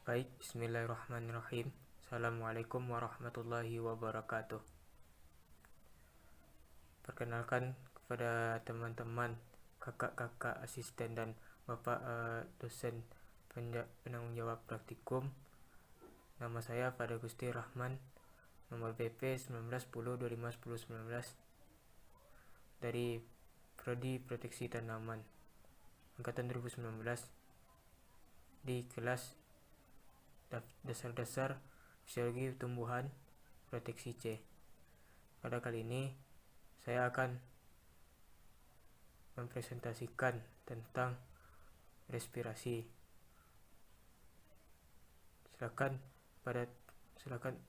Baik, bismillahirrahmanirrahim. Assalamualaikum warahmatullahi wabarakatuh. Perkenalkan kepada teman-teman, kakak-kakak asisten dan bapak dosen penanggung jawab praktikum. Nama saya Fada Gusti Rahman, nomor BP 1910251019 dari Prodi Proteksi Tanaman angkatan 2019 di kelas dasar-dasar fisiologi tumbuhan proteksi C. Pada kali ini saya akan mempresentasikan tentang respirasi. Silakan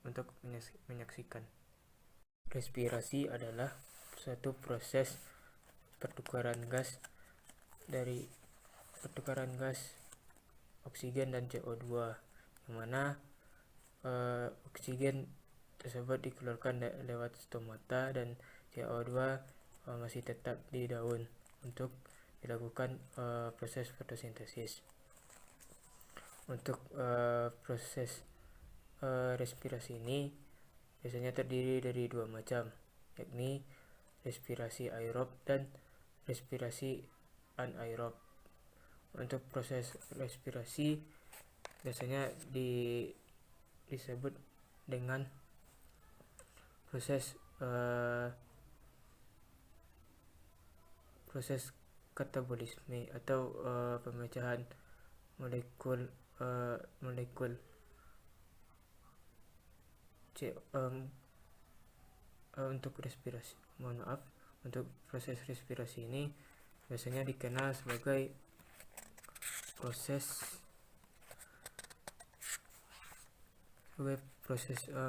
untuk menyaksikan. Respirasi adalah suatu proses pertukaran gas oksigen dan CO2, yang mana oksigen tersebut dikeluarkan lewat stomata dan CO2 masih tetap di daun untuk dilakukan proses fotosintesis. Untuk proses respirasi ini biasanya terdiri dari dua macam, yakni respirasi aerob dan respirasi anaerob. Untuk proses respirasi biasanya disebut dengan proses katabolisme atau pemecahan molekul untuk respirasi. Untuk proses respirasi ini biasanya dikenal sebagai proses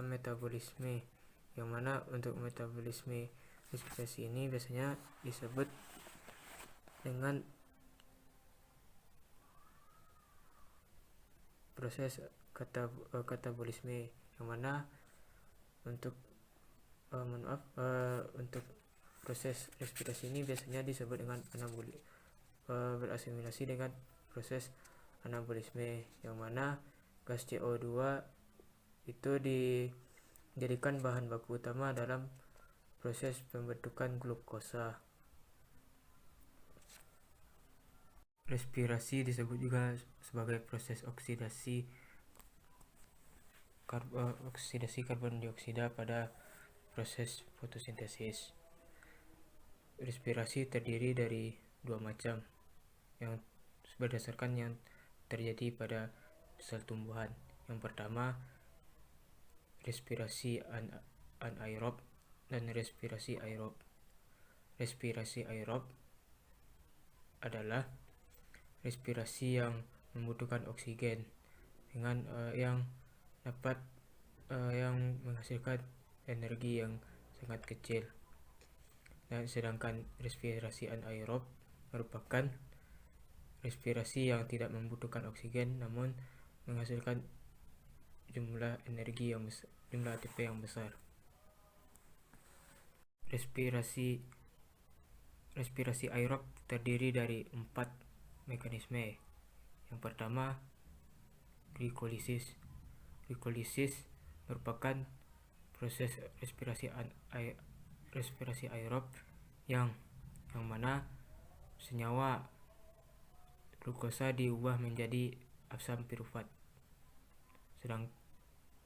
metabolisme, yang mana untuk metabolisme respirasi ini biasanya disebut dengan proses katabolisme, yang mana untuk proses respirasi ini biasanya disebut dengan berasimilasi dengan proses anabolisme, yang mana gas CO2 itu dijadikan bahan baku utama dalam proses pembentukan glukosa. Respirasi disebut juga sebagai proses oksidasi karbon dioksida pada proses fotosintesis. Respirasi terdiri dari dua macam, yang berdasarkan yang terjadi pada sel tumbuhan. Yang pertama, respirasi anaerob dan respirasi aerob. Respirasi aerob adalah respirasi yang membutuhkan oksigen dengan yang menghasilkan energi yang sangat kecil. Dan sedangkan respirasi anaerob merupakan respirasi yang tidak membutuhkan oksigen namun menghasilkan jumlah ATP yang besar. Respirasi aerob terdiri dari 4 mekanisme. Yang pertama, glikolisis. Glikolisis merupakan proses respirasi aerob yang mana senyawa glukosa diubah menjadi asam pirufat. Sedang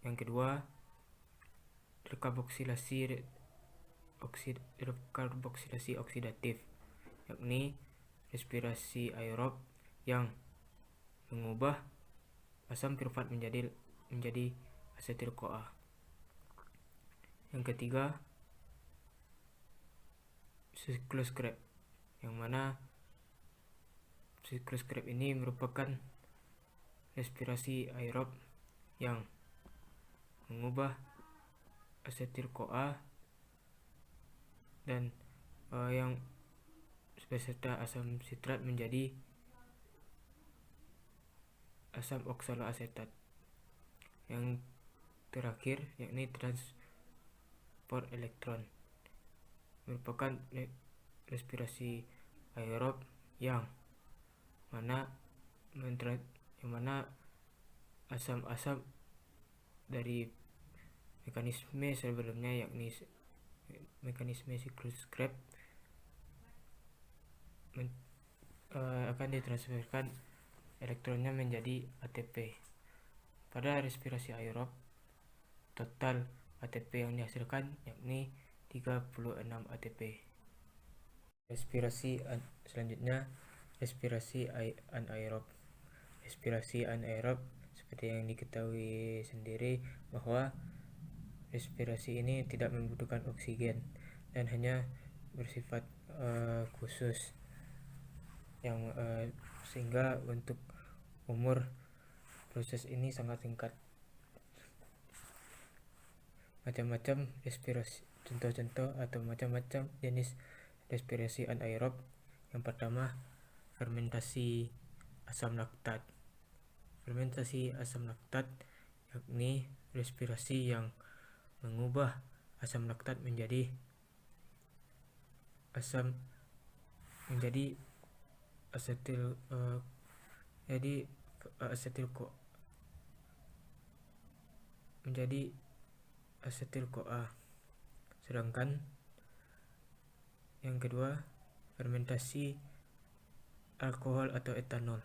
yang kedua, dekarboksilasi oksidatif, yakni respirasi aerob yang mengubah asam pirufat menjadi asetil-CoA. Yang ketiga, siklus Krebs, yang mana siklus Krebs ini merupakan respirasi aerob yang mengubah asetil-CoA dan yang beserta asam sitrat menjadi asam oksaloasetat. Yang terakhir yakni transport elektron, merupakan respirasi aerob yang mana asam-asam dari mekanisme sebelumnya, yakni mekanisme siklus Krebs, akan ditransferkan elektronnya menjadi ATP. Pada respirasi aerob, total ATP yang dihasilkan yakni 36 ATP. Selanjutnya respirasi anaerob. Respirasi anaerob seperti yang diketahui sendiri bahwa respirasi ini tidak membutuhkan oksigen dan hanya bersifat khusus yang sehingga untuk umur proses ini sangat singkat. Macam-macam respirasi, contoh-contoh atau macam-macam jenis respirasi anaerob. Yang pertama, fermentasi asam laktat. Fermentasi asam laktat yakni respirasi yang mengubah asam laktat menjadi asetil CoA. Sedangkan yang kedua, fermentasi alkohol atau etanol,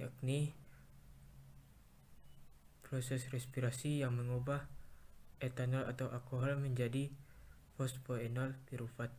yakni proses respirasi yang mengubah etanol atau alkohol menjadi fosfoenol pirufat.